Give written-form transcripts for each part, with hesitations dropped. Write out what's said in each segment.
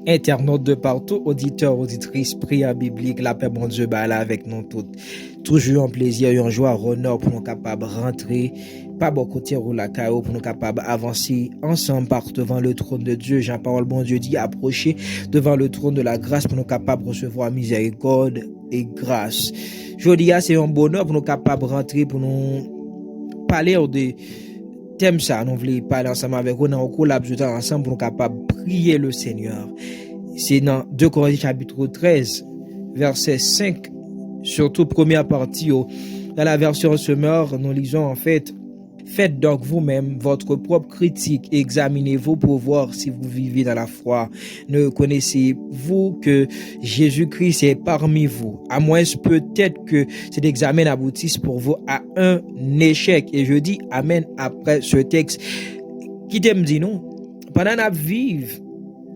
Internautes de partout, auditeurs, auditrices, prières bibliques, la paix, bon Dieu, là avec nous toutes. Toujours un plaisir et une joie, un honneur pour nous capables de rentrer, pas beaucoup de ou la chaos, pour nous capables d'avancer ensemble par devant le trône de Dieu. Jean parole, bon Dieu dit, approcher devant le trône de la grâce pour nous capables de recevoir miséricorde et grâce. Je dis, c'est un bonheur pour nous capables de rentrer, pour nous parler de thème ça, nous voulons parler ensemble avec vous, nous collaborer ensemble pour nous capables de prier le Seigneur. C'est dans 2 Corinthiens chapitre 13, verset 5, surtout première partie. Dans la version Semeur, nous lisons en fait, faites donc vous-même votre propre critique, examinez-vous pour voir si vous vivez dans la foi. Ne connaissez-vous que Jésus-Christ est parmi vous, à moins peut-être que cet examen aboutisse pour vous à un échec. Et je dis amen après ce texte. Qui t'aime dit non? Pendant que nous vivons,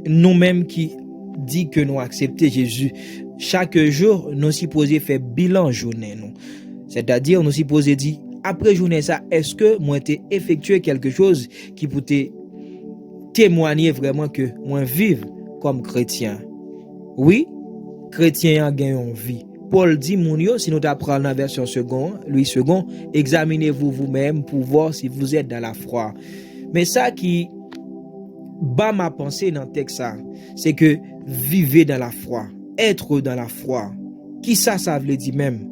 nous-mêmes qui dit que nous acceptons Jésus, chaque jour, nous supposons faire bilan journée. C'est-à-dire, nous supposons dire, après journée ça, est-ce que moi j'ai effectué quelque chose qui peut témoigner vraiment que moi vive comme chrétien? Oui, chrétien a gagné en vie. Paul dit, si nous apprenons la version seconde, examinez-vous vous-même pour voir si vous êtes dans la foi. Mais ça qui bat ma pensée dans le texte, c'est que vivez dans la foi, être dans la foi. Qui ça veut dire même?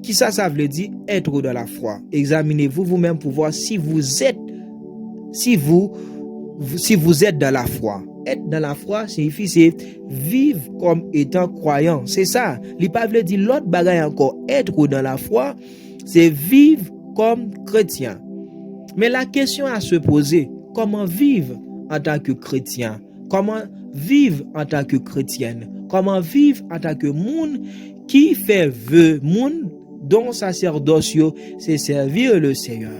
Qui ça veut dire être dans la foi? Examinez-vous vous-même pour voir si vous êtes dans la foi. Être dans la foi signifie c'est vivre comme étant croyant. C'est ça. Il pas veut dire l'autre bagaille encore. Être dans la foi, c'est vivre comme chrétien. Mais la question à se poser, comment vivre en tant que chrétien? Comment vivre en tant que chrétienne? Comment vivre en tant que monde qui fait vœu, monde dont sacerdoce, c'est servir le Seigneur.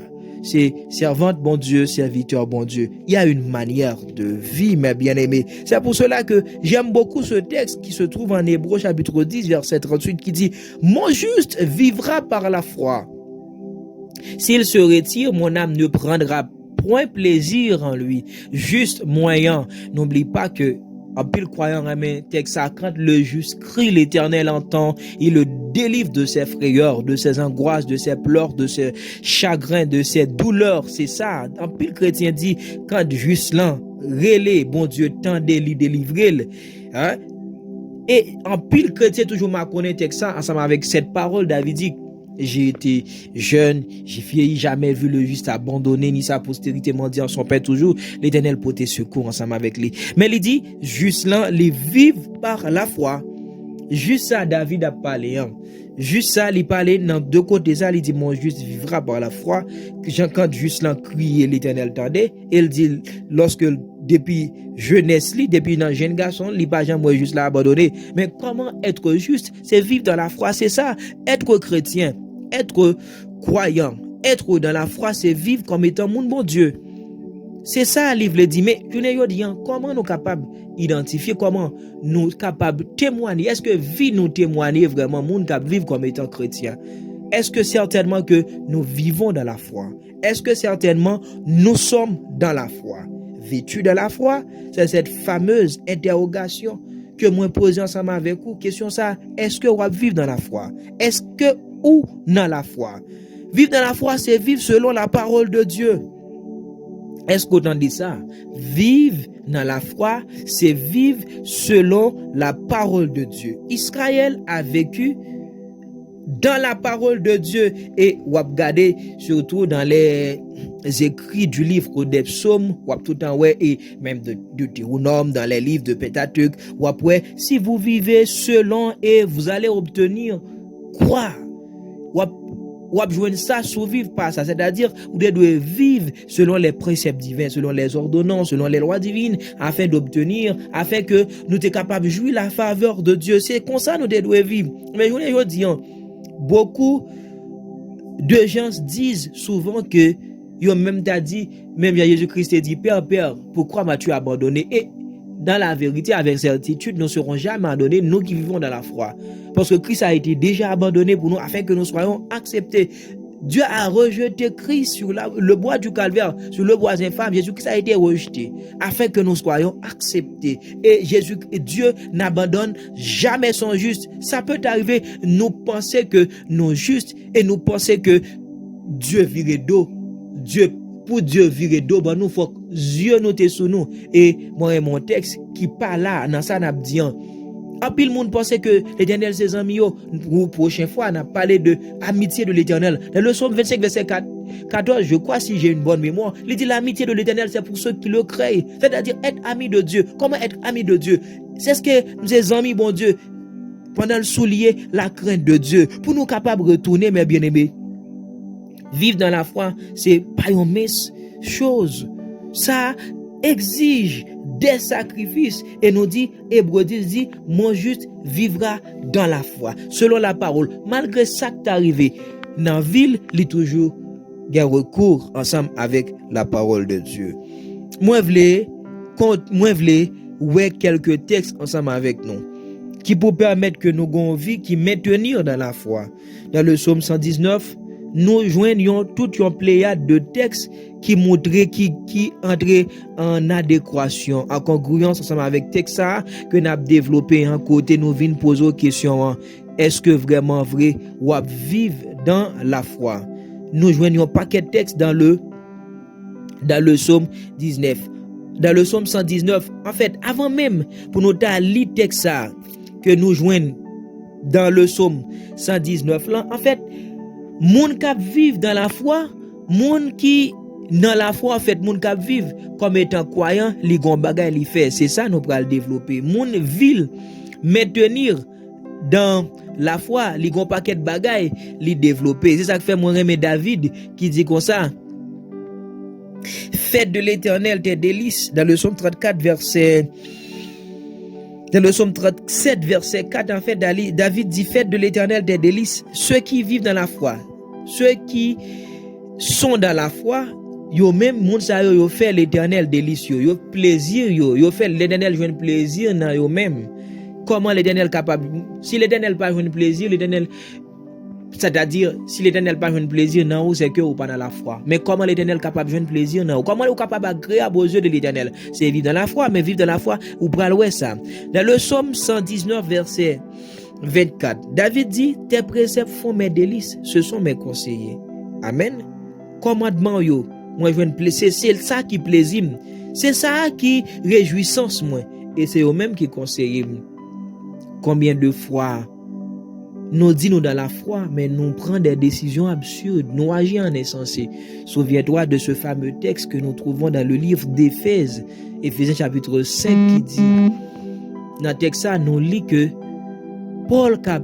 C'est servante bon Dieu, serviteur bon Dieu. Il y a une manière de vie, mes bien-aimés. C'est pour cela que j'aime beaucoup ce texte qui se trouve en Hébreux chapitre 10, verset 38, qui dit « Mon juste vivra par la foi. S'il se retire, mon âme ne prendra point plaisir en lui. » Juste moyen. N'oublie pas que en pile croyant à mes textes, quand le juste crie, l'Éternel entend, il le délivre de ses frayeurs, de ses angoisses, de ses pleurs, de ses chagrins, de ses douleurs. C'est ça. En pile chrétien dit, quand juste là, relais, bon Dieu, tendez, lui délivrer. Hein? Et en pile chrétien, toujours m'a connaît texte ça, ensemble avec cette parole, David dit, j'ai été jeune, j'ai vieilli, jamais vu le juste abandonné, ni sa postérité mendiant son père toujours. L'Éternel portait secours ensemble avec lui. Mais il dit, juste là, les vivent par la foi. Juste ça, David a parlé. Hein. Juste ça, il parlait dans deux côtés ça, il dit, mon juste vivra par la foi. Quand juste là criait, l'Éternel tendait. Il dit, lorsque depuis jeunesse, depuis un jeune garçon, il pas jamais juste là abandonné. Mais comment être juste? C'est vivre dans la foi, c'est ça. Être chrétien, être croyant, être dans la foi, c'est vivre comme étant mon bon Dieu. C'est ça, le livre le dit. Mais je ne dis pas, comment nous sommes capables d'identifier, comment nous sommes capables de témoigner? Est-ce que vie nous témoigner vraiment, nous sommes vivre comme étant chrétien? Est-ce que certainement que nous vivons dans la foi? Est-ce que certainement nous sommes dans la foi? Vêtus de la foi, c'est cette fameuse interrogation que moi pose ensemble avec vous. Question ça, est-ce que vous vivez dans la foi? Est-ce que ou dans la foi? Vivre dans la foi, c'est vivre selon la parole de Dieu. Est-ce qu'on dit ça? Vivre dans la foi, c'est vivre selon la parole de Dieu. Israël a vécu dans la parole de Dieu et ou regardez surtout dans les écrits du livre des psaumes ou tout en ouais et même de Deutéronome dans les livres de Pentateuque ou après si vous vivez selon et vous allez obtenir quoi ou joindre ça survivre par ça, c'est-à-dire vous devez vivre selon les préceptes divins, selon les ordonnances, selon les lois divines afin que nous soyons capables de jouir la faveur de Dieu. C'est comme ça nous devons vivre. Mais je dis beaucoup de gens disent souvent que ils même t'a dit, même Jésus-Christ dit, Père, pourquoi m'as-tu abandonné? Et dans la vérité, avec certitude, nous ne serons jamais abandonnés, nous qui vivons dans la foi. Parce que Christ a été déjà abandonné pour nous afin que nous soyons acceptés. Dieu a rejeté Christ sur le bois du calvaire, sur le bois infâme. Jésus-Christ a été rejeté afin que nous soyons acceptés. Et Dieu n'abandonne jamais son juste. Ça peut arriver, nous penser que nous justes et nous penser que Dieu vire dos. Pour Dieu virer dos, ben nous faut que Dieu nous te sous nous. Et moi, mon texte qui parle là, dans ça, n'a dit, en pile monde pensait que l'Éternel ses amis, pour prochaine fois, on a parlé de amitié de l'Éternel. Dans le psaume 25, verset 14, je crois, si j'ai une bonne mémoire, il dit l'amitié de l'Éternel, c'est pour ceux qui le créent. C'est-à-dire être ami de Dieu. Comment être ami de Dieu? C'est ce que ses amis, bon Dieu, pendant le soulier, la crainte de Dieu, pour nous capables de retourner, mes bien-aimés. Vivre dans la foi, c'est pas une mince chose. Ça exige des sacrifices. Et nous dit, Hébreux dit, mon juste vivra dans la foi. Selon la parole, malgré ça qui est arrivé, dans la ville, il y a toujours un recours ensemble avec la parole de Dieu. Moi, je voulais ouais quelques textes ensemble avec nous, qui pour permettre que nous ayons vie, qui maintenir dans la foi. Dans le psaume 119, nous joignons toute une pléiade de textes qui montraient, qui entraient en adéquation, en congruence ensemble avec texte ça que nous avons développé en côté, nous venons poser aux questions, est-ce que vraiment vrai ou vivre dans la foi? Nous joignons un paquet de textes dans le psaume 19. Dans le psaume 119, en fait, avant même pour nous lire texte ça que nous joignons dans le psaume 119 là, en fait, moun k'ap vivre dans la foi, moun qui dans la foi en fait moun k'ap vivre comme étant croyant, li gon bagay li fait, c'est ça nous pral développer. Moun vil maintenir dans la foi, li gon paquet de bagay li développer. C'est ça que fait mon remè David qui dit comme ça. Faites de l'Éternel tes délices dans le psaume 34 verset Dans le psaume 37, verset 4, en fait, David dit, faites de l'Éternel des délices, ceux qui vivent dans la foi, ceux qui sont dans la foi, yo même, moun sa yo fait l'Éternel délice, yo plaisir, yo fait l'Éternel joindre plaisir dans yo même. Comment l'Éternel capable, si l'Éternel pas joindre plaisir, l'Éternel, c'est-à-dire, si l'Éternel pas joindre plaisir dans vous, c'est que vous pas dans la foi. Mais comment l'Éternel capable de joindre plaisir dans vous? Comment vous capable agréable aux yeux de l'Éternel? C'est vivre dans la foi, mais vivre dans la foi, vous prenez ça. Dans le psaume 119, verset 24, David dit, tes préceptes font mes délices, ce sont mes conseillers. Amen. Commandement yo, moi je viens de plaisir, c'est ça qui plaisir, c'est ça qui réjouissance moi, et c'est eux même qui conseillent. Combien de fois nous disons dans la foi, mais nous prenons des décisions absurdes, nous agissons en insensé. Souviens-toi de ce fameux texte que nous trouvons dans le livre d'Éphèse, Éphésiens chapitre 5, qui dit, dans le texte ça, nous lit que Paul a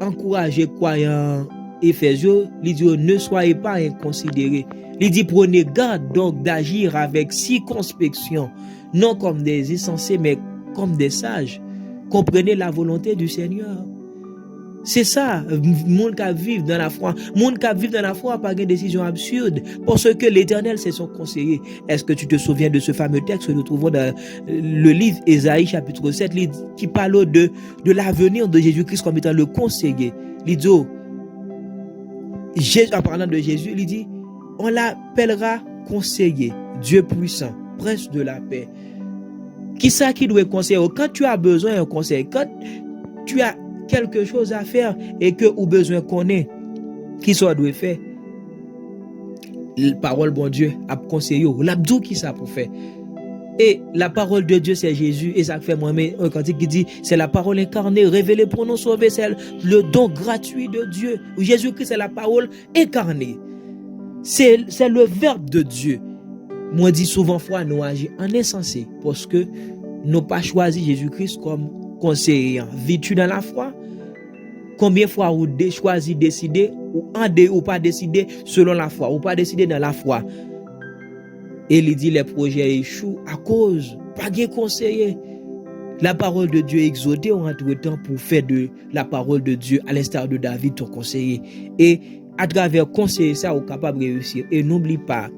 encouragé croyants Éphésiens, il dit, ne soyez pas inconsidérés. Il dit, prenez garde donc d'agir avec circonspection, non comme des insensés, mais comme des sages. Comprenez la volonté du Seigneur. C'est ça, monde qui vivent dans la foi. Monde qui vivent dans la foi par des décisions absurdes. Parce que l'Éternel, c'est son conseiller. Est-ce que tu te souviens de ce fameux texte que nous trouvons dans le livre Ésaïe chapitre 7, qui parle de l'avenir de Jésus-Christ comme étant le conseiller. Il dit, en parlant de Jésus, il dit, on l'appellera conseiller, Dieu puissant, prince de la paix. Qui ça qui doit conseiller? Quand tu as besoin d'un conseil, quand tu as quelque chose à faire et que ou besoin qu'on ait, qui soit doit faire, la parole bon Dieu a conseillé, l'abdou qui ça pour faire. Et la parole de Dieu c'est Jésus, et ça fait moi-même un cantique qui dit c'est la parole incarnée, révélée pour nous sauver, c'est le don gratuit de Dieu. Jésus-Christ c'est la parole incarnée. C'est le verbe de Dieu. Moi dis souvent fois nous agissons en insensé parce que nous pas choisi Jésus-Christ comme conseiller. Vis-tu dans la foi? Combien de fois vous choisi décider ou pas décider selon la foi ou pas décider dans la foi? Et il dit les projets échouent à cause pas de conseiller. La parole de Dieu est exhortée en entre-temps pour faire de la parole de Dieu à l'instar de David ton conseiller. Et à travers conseiller ça, vous êtes capable de réussir. Et n'oublie pas,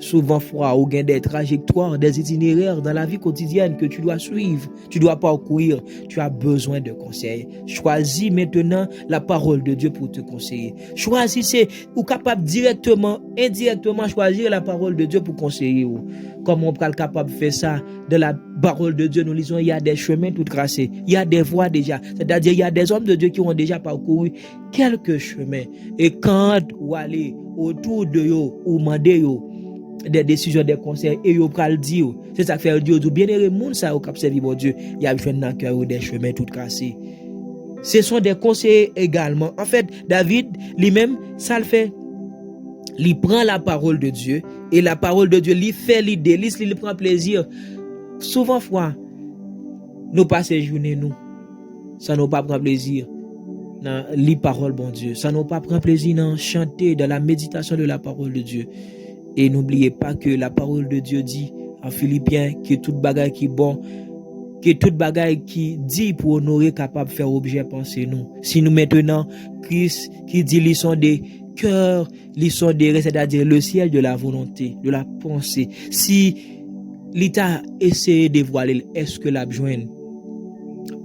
souvent fois ou gain des trajectoires, des itinéraires dans la vie quotidienne que tu dois suivre, tu dois parcourir, tu as besoin de conseils. Choisis maintenant la parole de Dieu pour te conseiller. Choisissez ou capable directement, indirectement choisir la parole de Dieu pour conseiller. Comment on peut être capable de faire ça? De la parole de Dieu, nous lisons, il y a des chemins tout tracés, il y a des voies déjà, c'est-à-dire il y a des hommes de Dieu qui ont déjà parcouru quelques chemins. Et quand vous allez autour de eux ou demandez des décisions, des conseils, et vous pral dire, c'est ça que fait Dieu, bien aimé monde ça au cap servi bon Dieu, il y a besoin d'un cœur des chemins tout tracés. Ce sont des conseils également. En fait, David lui-même, ça le fait. Il prend la parole de Dieu et la parole de Dieu, il fait, il délice, il prend plaisir. Souvent fois, nous passons journée nous, ça nous pas prend plaisir dans les paroles bon Dieu, ça nous pas prend plaisir dans chanter, dans la méditation de la parole de Dieu. Et n'oubliez pas que la parole de Dieu dit en Philippiens que toute bagaille qui est bon, que toute bagaille qui dit pour honorer capable de faire objet penser nous. Si nous maintenant Christ qui dit ils sont des cœurs, ils sont des, c'est-à-dire le ciel de la volonté, de la pensée. Si l'État essaie de voiler, est-ce que la besoin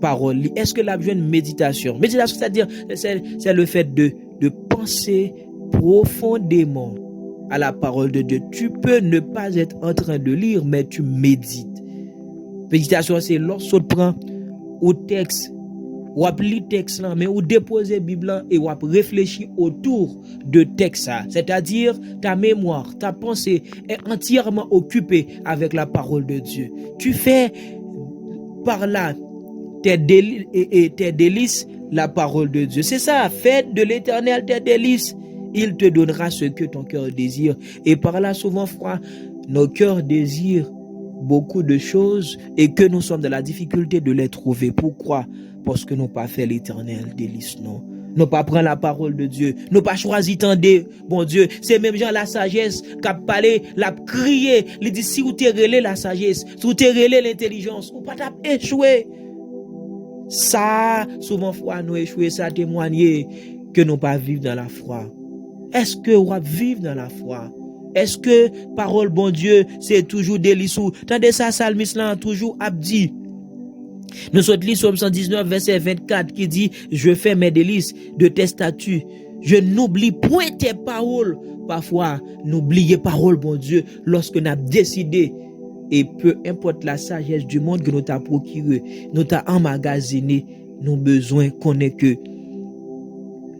parole, est-ce que la besoin méditation? Méditation, c'est-à-dire c'est le fait de penser profondément à la parole de Dieu. Tu peux ne pas être en train de lire, mais tu médites. Méditation, c'est lorsqu'on prend au texte, ou lit texte là, mais ou déposer la Bible et ou réfléchir autour de texte. C'est-à-dire ta mémoire, ta pensée est entièrement occupée avec la parole de Dieu. Tu fais par là tes délices la parole de Dieu. C'est ça, fais de l'Éternel tes délices. Il te donnera ce que ton cœur désire. Et par là, souvent, frère, nos cœurs désirent beaucoup de choses et que nous sommes dans la difficulté de les trouver. Pourquoi? Parce que nous n'avons pas fait l'Éternel délice, non. Nous n'avons pas pris la parole de Dieu. Nous n'avons pas choisi tendez, bon Dieu. C'est même genre la sagesse qui a parlé, l'a crié. Il dit, si vous te relais la sagesse, si vous te relais l'intelligence, vous ne pouvez pas échouer. Ça, souvent, frère, nous échouer, ça témoigner que nous ne pas vivre dans la foi. Est-ce que vous vivre dans la foi? Est-ce que parole bon Dieu c'est toujours délicieux? Tendez ça, Salmis là toujours abdi. Nous sommes lire Somme 119 verset 24 qui dit je fais mes délices de tes statuts. Je n'oublie point tes paroles. Parfois, n'oubliez parole bon Dieu lorsque nous avons décidé. Et peu importe la sagesse du monde que nous t'a procuré, nous t'a emmagasiné, nous besoin qu'on ait que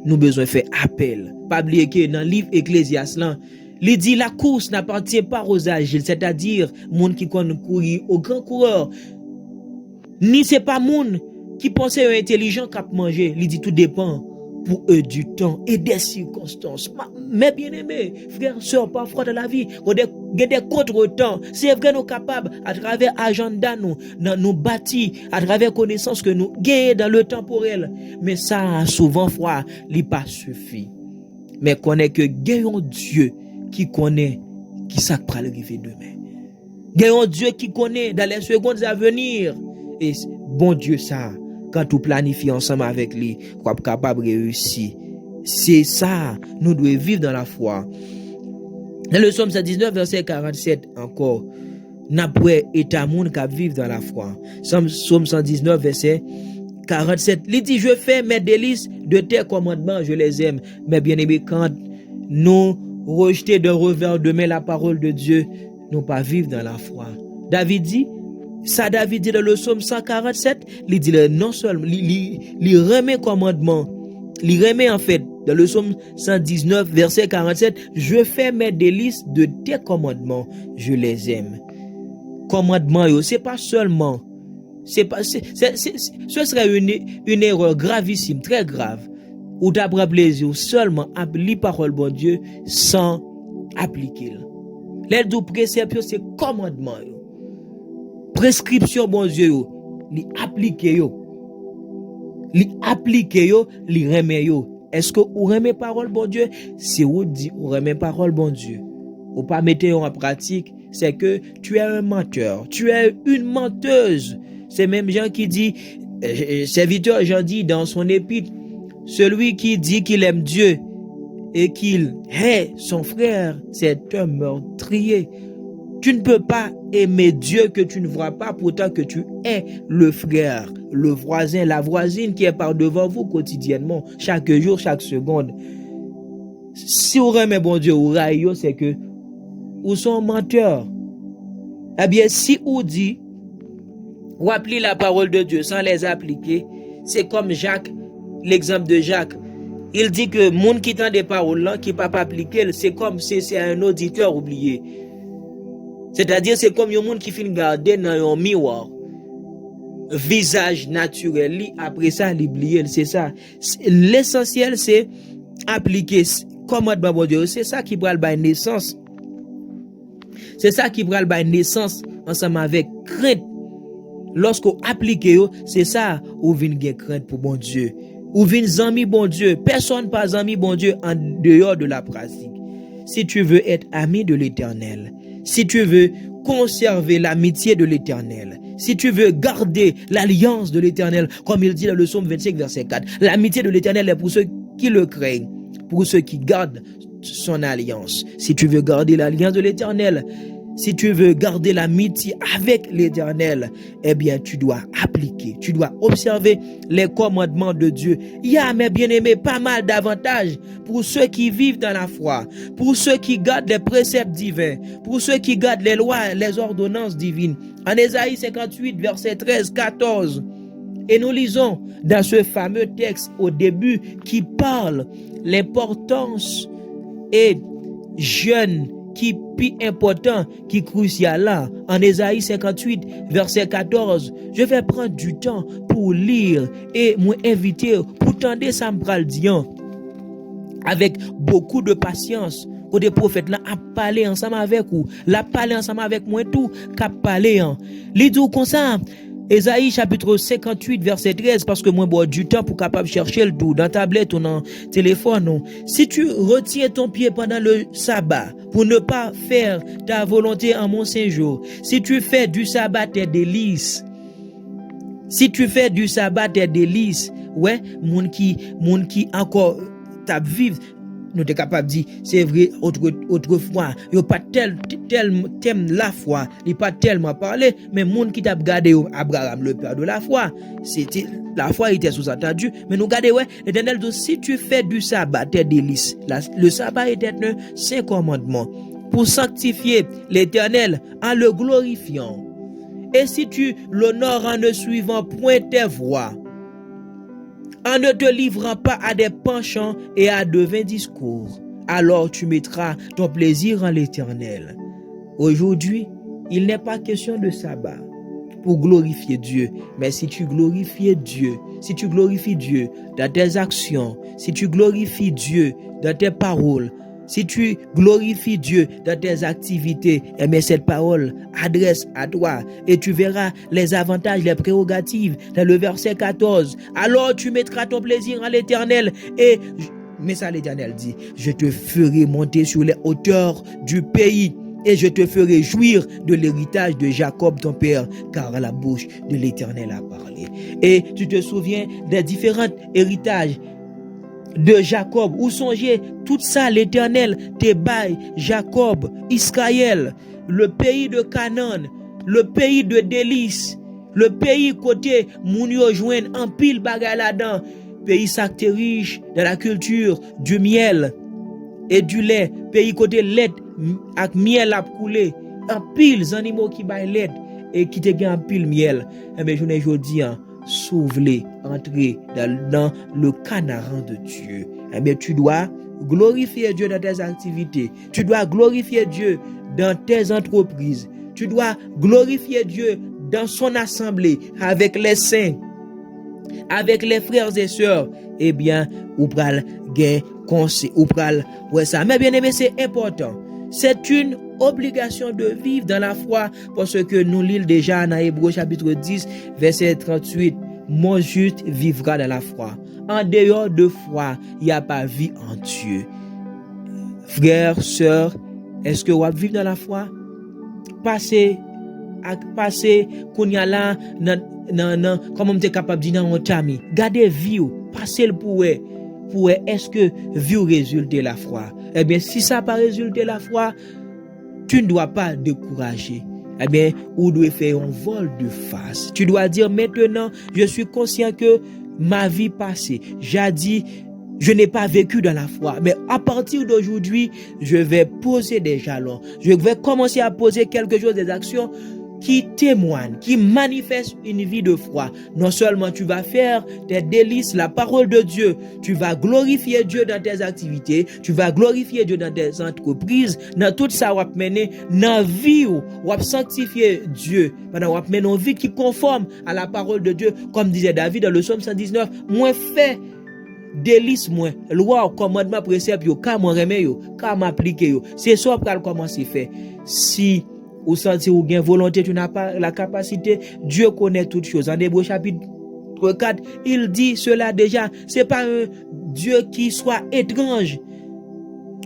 nous besoin faire appel. Pas oublier que dans le livre Ecclésiaste là, il dit la course n'appartient pas aux agiles, c'est-à-dire monde qui connaît courir au grand coureur. Ni c'est pas monde qui pensait intelligent qu'à manger, il dit tout dépend pour eux du temps et des circonstances. Mais bien aimé, frères, sœurs, parfois dans la vie, il y a des contre-temps. C'est vrai nous capables, à travers agenda nous bâtis, à travers connaissances que nous gagnons dans le temporel. Mais ça, souvent, fois, il pas suffit. Mais connaît que gagnons Dieu qui connaît qui ça va arriver demain. Gagnons Dieu qui connaît dans les secondes à venir. Et bon Dieu ça, quand tu planifies ensemble avec lui, tu es capable de réussir. C'est ça, nous devons vivre dans la foi. Dans le Somme 119, verset 47 encore, n'après état monde qui vivre dans la foi. Somme 119, verset 47, il dit, je fais mes délices de tes commandements, je les aime. Mais bien aimé, quand nous rejetons d'un revers de main la parole de Dieu, nous pas vivre dans la foi. David dit dans le Somme 147, il dit non seulement, il remet commandement, il remet en fait, dans le Somme 119, verset 47, je fais mes délices de tes commandements, je les aime. Commandement, c'est pas seulement, ce serait une erreur gravissime, très grave, ou d'après plaisir seulement appliquer parole bon Dieu sans appliquer. L'aide du préception, c'est commandement. Prescription bon Dieu li appliquer li remet yo. Est-ce que ou remet parole bon Dieu? Si ou dit ou remet parole bon Dieu ou pas mettre en pratique, c'est que tu es un menteur, tu es une menteuse. C'est même Jean qui dit, serviteur Jean dit dans son épître, celui qui dit qu'il aime Dieu et qu'il hait son frère, c'est un meurtrier. Tu ne peux pas aimer Dieu que tu ne vois pas, pourtant que tu hais le frère, le voisin, la voisine qui est par devant vous quotidiennement, chaque jour, chaque seconde. Si vous aimez bon Dieu ou raillez, c'est que vous sont menteurs. Eh bien, si vous dit, ou appliquez la parole de Dieu sans les appliquer, c'est comme Jacques, l'exemple de Jacques. Il dit que monde qui tend des paroles là, qui ne peut pas appliquer, c'est comme si c'est un auditeur oublié. C'est-à-dire, c'est comme un monde qui finit garder dans un miroir. Visage naturel, après ça, l'oublier, c'est ça. L'essentiel, c'est appliquer commandement de Dieu. C'est ça qui prend la naissance. C'est ça qui prend la naissance ensemble avec crainte. Lorsqu'on applique, c'est ça où vient une crainte pour bon Dieu. Où vient zami bon Dieu. Personne pas zami bon Dieu en dehors de la pratique. Si tu veux être ami de l'Éternel, si tu veux conserver l'amitié de l'Éternel, si tu veux garder l'alliance de l'Éternel, comme il dit dans le psaume 25, verset 4, l'amitié de l'Éternel est pour ceux qui le craignent, pour ceux qui gardent son alliance. Si tu veux garder l'alliance de l'Éternel, si tu veux garder l'amitié avec l'Éternel, eh bien, tu dois appliquer, tu dois observer les commandements de Dieu. Il y a, mes bien-aimés, pas mal d'avantages pour ceux qui vivent dans la foi, pour ceux qui gardent les préceptes divins, pour ceux qui gardent les lois, les ordonnances divines. En Ésaïe 58, verset 13, 14, et nous lisons dans ce fameux texte au début qui parle l'importance et jeûne qui plus important, qui crucial là, en Ésaïe 58, verset 14, je vais prendre du temps pour lire et m'inviter pour tendre ça me dire avec beaucoup de patience. Où des prophètes là a parlé ensemble avec vous, la parlé ensemble avec moi tout, qu'a parlé en. Li dit comme ça, Ésaïe chapitre 58 verset 13, parce que moi bois du temps pour capable chercher le tout dans tablette ou dans téléphone. Non. Si tu retiens ton pied pendant le sabbat pour ne pas faire ta volonté en mon séjour, si tu fais du sabbat tes délices, si tu fais du sabbat tes délices, ouais, moun qui encore t'a vivre, nous sommes capables de dire, c'est vrai, autrefois, il n'y a pas tel thème la foi, il n'y a pas tellement parlé, mais le monde qui t'a regardé Abraham, le père de la foi, c'était, la foi était sous-entendue, mais nous regardons, ouais, l'Éternel dit, si tu fais du sabbat, tes délices, le sabbat était un saint commandement, pour sanctifier l'Éternel en le glorifiant. Et si tu l'honores en ne suivant point tes voies, en ne te livrant pas à des penchants et à de vains discours, alors tu mettras ton plaisir en l'Éternel. Aujourd'hui, il n'est pas question de sabbat pour glorifier Dieu, mais si tu glorifies Dieu, si tu glorifies Dieu dans tes actions, si tu glorifies Dieu dans tes paroles, si tu glorifies Dieu dans tes activités, eh bien cette parole adresse à toi et tu verras les avantages, les prérogatives dans le verset 14. Alors tu mettras ton plaisir en l'Éternel et, mais ça l'Éternel dit, je te ferai monter sur les hauteurs du pays et je te ferai jouir de l'héritage de Jacob ton père, car la bouche de l'Éternel a parlé. Et tu te souviens des différents héritages de Jacob, où songez tout ça l'Éternel te baille Jacob, Israël, le pays de Canaan, le pays de délices, le pays côté moun yo joine en pile bagay là-dedans, pays sacté riche de la culture du miel et du lait, pays côté lait avec miel à couler, en pile animaux qui baille lait et qui te gagne en pile miel. Et bien je vous dis s'ouvrir, entrer dans le canaran de Dieu. Eh bien, tu dois glorifier Dieu dans tes activités. Tu dois glorifier Dieu dans tes entreprises. Tu dois glorifier Dieu dans son assemblée avec les saints, avec les frères et sœurs. Eh bien, ou pral gain conseil, ou pral ouais ça. Mais bien aimé, c'est important. C'est une obligation de vivre dans la foi parce que nous lisons déjà dans Hébreux chapitre 10 verset 38. Mon juste vivra dans la foi. En dehors de foi, il n'y a pas vie en Dieu. Frères, sœurs, est-ce que vous vivez dans la foi? Passez, qu'on y a là, comment vous êtes capable de dire dans votre ami. Gardez vie, passez le pour pour est-ce que vu résulter la foi. Eh bien, si ça n'a pas résulté la foi, tu ne dois pas décourager. Eh bien, ou doit faire un vol de face. Tu dois dire maintenant, je suis conscient que ma vie passée, jadis, je n'ai pas vécu dans la foi. Mais à partir d'aujourd'hui, je vais poser des jalons. Je vais commencer à poser quelque chose, des actions qui témoignent, qui manifestent une vie de foi. Non seulement tu vas faire tes délices, la parole de Dieu, tu vas glorifier Dieu dans tes activités, tu vas glorifier Dieu dans tes entreprises, dans tout ça, tu vas mener dans la vie, tu vas sanctifier Dieu, tu vas mener une vie qui est conforme à la parole de Dieu, comme disait David dans le psaume 119, moi fait délice moi loi commandement précepte yo ka moi remet yo ka m'appliquer yo c'est ça pour commencer faire si ou senti ou gain volonté tu n'as pas la capacité Dieu connaît toutes choses en Hébreux chapitre 4 il dit cela déjà c'est pas un Dieu qui soit étrange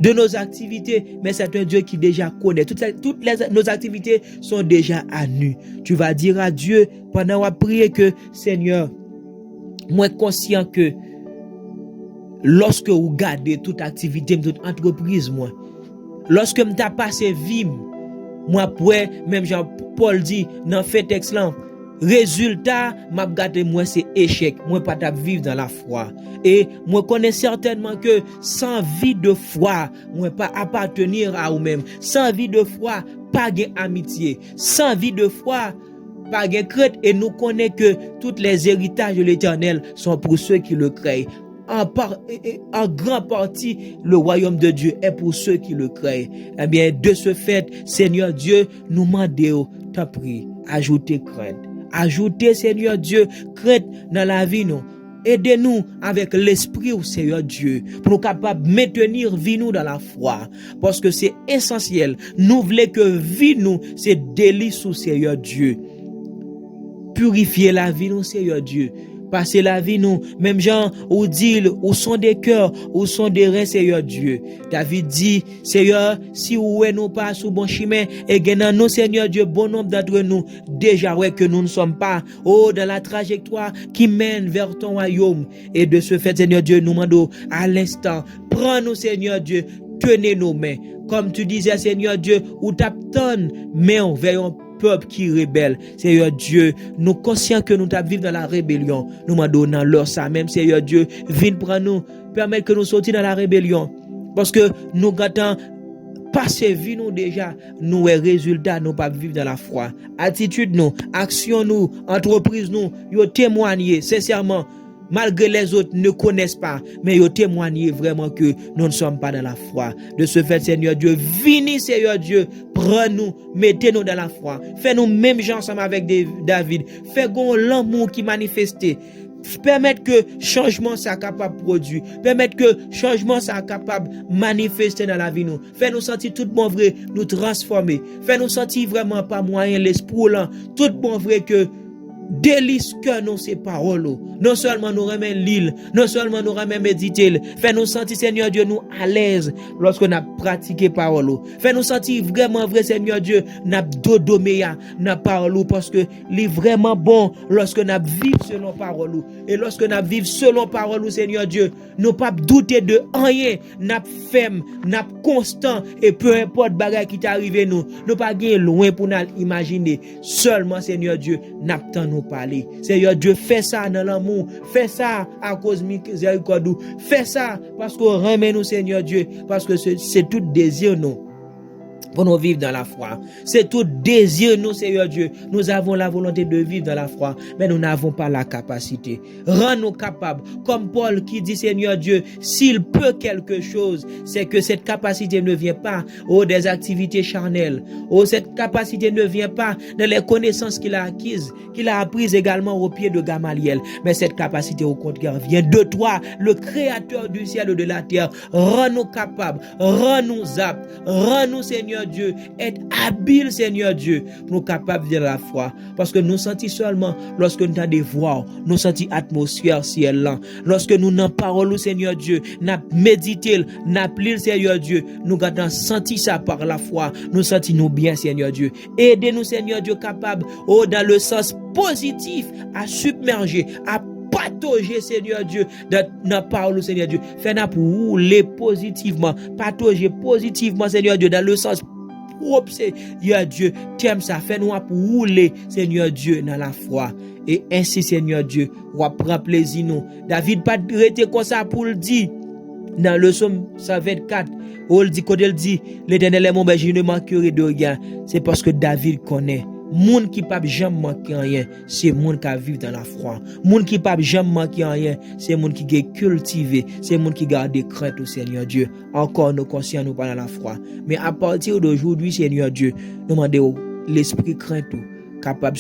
de nos activités mais c'est un Dieu qui déjà connaît nos activités sont déjà à nu tu vas dire à Dieu pendant qu'on prier que Seigneur moi conscient que lorsque vous gardez toute activité, toute entreprise, moi, lorsque je t'ai passé vie, moi, pour même Jean-Paul dit, dans fait excellent, résultat, m'a gardé moi, c'est échec. Moi, pas t'a vivre dans la foi. Et moi, connais certainement que sans vie de foi, moi, pas appartenir à vous-même. Sans vie de foi, pas de amitié. Sans vie de foi, pas de crainte. Et nous connaissons que tous les héritages de l'Éternel sont pour ceux qui le créent. En grande partie, le royaume de Dieu est pour ceux qui le créent. Eh bien, de ce fait, Seigneur Dieu, nous demandons, t'en prie, ajoutez crainte. Ajoutez, Seigneur Dieu, crainte dans la vie, nous. Aidez-nous avec l'esprit, Seigneur Dieu, pour nous capables de maintenir vie nous dans la foi. Parce que c'est essentiel. Nous voulons que vie nous, c'est délice, Seigneur Dieu. Purifier la vie, nous, Seigneur Dieu. Passer la vie nous, même gens ou dit où sont des cœurs, où sont des reins, Seigneur Dieu. David dit, Seigneur, si ou nous pas sous bon chemin, et gagnant nous, Seigneur Dieu, bon nombre d'entre nous, déjà ouais que nous ne sommes pas, dans la trajectoire qui mène vers ton royaume. Et de ce fait, Seigneur Dieu, nous demandons à l'instant, prends-nous, Seigneur Dieu, tenez nos mains. Comme tu disais, Seigneur Dieu, ou t'attends, mais on veillons peuple qui rebelle. Seigneur Dieu, nous conscients que nous vivons dans la rébellion. Nous m'en donnons leur ça même, Seigneur Dieu, viens prendre nous, permettre que nous sortions dans la rébellion. Parce que nous gâtons passer vie nous déjà, nous les résultats, nous pas vivre dans la foi. Attitude nous, action nous, entreprise nous, yo témoigner sincèrement. Malgré les autres ne connaissent pas, mais ils témoignent vraiment que nous ne sommes pas dans la foi. De ce fait, Seigneur Dieu, venez, Seigneur Dieu, prends-nous, mettez-nous dans la foi. Fais-nous même gens ensemble avec David. Fais-nous l'amour qui manifestait. Permettre que changement soit capable de produire. Permettre que changement soit capable de manifester dans la vie nous. Fais-nous sentir tout bon vrai, nous transformer. Fais-nous sentir vraiment pas moyen l'esprit là. Tout bon vrai que délice que nous ces paroles. Non seulement nous remet l'île, non seulement nous remet méditer, fais-nous sentir, Seigneur Dieu, nous à l'aise lorsque nous pratiqué parole. Fais-nous sentir vraiment vrai, Seigneur Dieu, nous dodomé na parole parce que c'est vraiment bon lorsque nous vivons selon parole. Et lorsque nous vivons selon parole, Seigneur Dieu, nous pas douter de rien, nous ferme, nous constant et peu importe bagage qui t'arrive nous, nous pas gagner loin pour nous imaginer. Seulement, Seigneur Dieu, nous nous parler. Seigneur Dieu, fais ça dans l'amour, fais ça à cause de miséricorde, fais ça parce qu'on remet nous, Seigneur Dieu, parce que c'est tout désir nous. Pour nous vivre dans la foi. C'est tout désir, nous, Seigneur Dieu. Nous avons la volonté de vivre dans la foi, mais nous n'avons pas la capacité. Rends-nous capables. Comme Paul qui dit, Seigneur Dieu, s'il peut quelque chose, c'est que cette capacité ne vient pas des activités charnelles. Cette capacité ne vient pas de les connaissances qu'il a acquises, qu'il a apprises également au pied de Gamaliel. Mais cette capacité, au contraire, vient de toi, le Créateur du ciel et de la terre. Rends-nous capables, rends-nous aptes, rends-nous, Seigneur Dieu, être habile, Seigneur Dieu, pour nous capables de la foi. Parce que nous sentons seulement lorsque nous avons des voix, nous sentons l'atmosphère ciel là. Lorsque nous n'en parlons, Seigneur Dieu, nous méditons, nous appelons, Seigneur Dieu, nous avons senti ça par la foi. Nous sentons nous bien, Seigneur Dieu. Aidez-nous, Seigneur Dieu, capables, dans le sens positif, à submerger, à battre patauger, Seigneur Dieu, dans la parole, Seigneur Dieu. Fais-nous pour rouler positivement, patauger positivement, Seigneur Dieu, dans le sens propre, Seigneur Dieu. T'aimes ça, fais-nous pour rouler, Seigneur Dieu, dans la foi. Et ainsi, Seigneur Dieu, on prend plaisir nous. David pas arrêté comme ça pour le dire. Dans le psaume 124, où il dit, quand il dit, l'Éternel est mon berger, je ne manquerai de rien. C'est parce que David connaît. Moun qui pas jamais manquer rien, c'est moun qui vivent dans la foi. Moun qui pas jamais manquer rien, c'est moun qui est cultivé, c'est moun qui garde crainte au Seigneur Dieu. Encore nous conscients nous pas dans la foi. Mais à partir d'aujourd'hui, Seigneur Dieu, nous demandons l'esprit crainte capable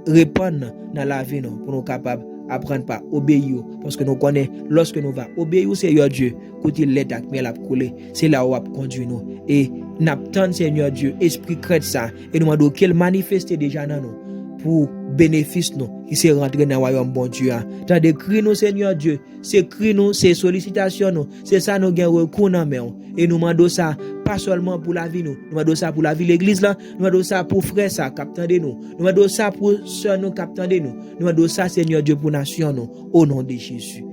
répandre dans la vie nous pour nous capables apprendre pas obéir parce que nous connaissons lorsque nous va obéir au Seigneur Dieu côté l'aide ak mais la couler c'est là où va conduire nous et n'attend Seigneur Dieu esprit crainte ça et nous demandons qu'il manifeste déjà dans nous pour bénéfice nous qui c'est rentrer dans le royaume bon Dieu. Tant de cri nous Seigneur Dieu, c'est cri nous, c'est sollicitation nous, c'est ça nous gain recours dans main et nous demandons ça pas seulement pour la vie nous demandons ça pour la vie l'église là, nous demandons ça pour frère ça captandez nous demandons ça pour sœur nous captandez nous demandons ça Seigneur Dieu pour nation nous au nom de Jésus.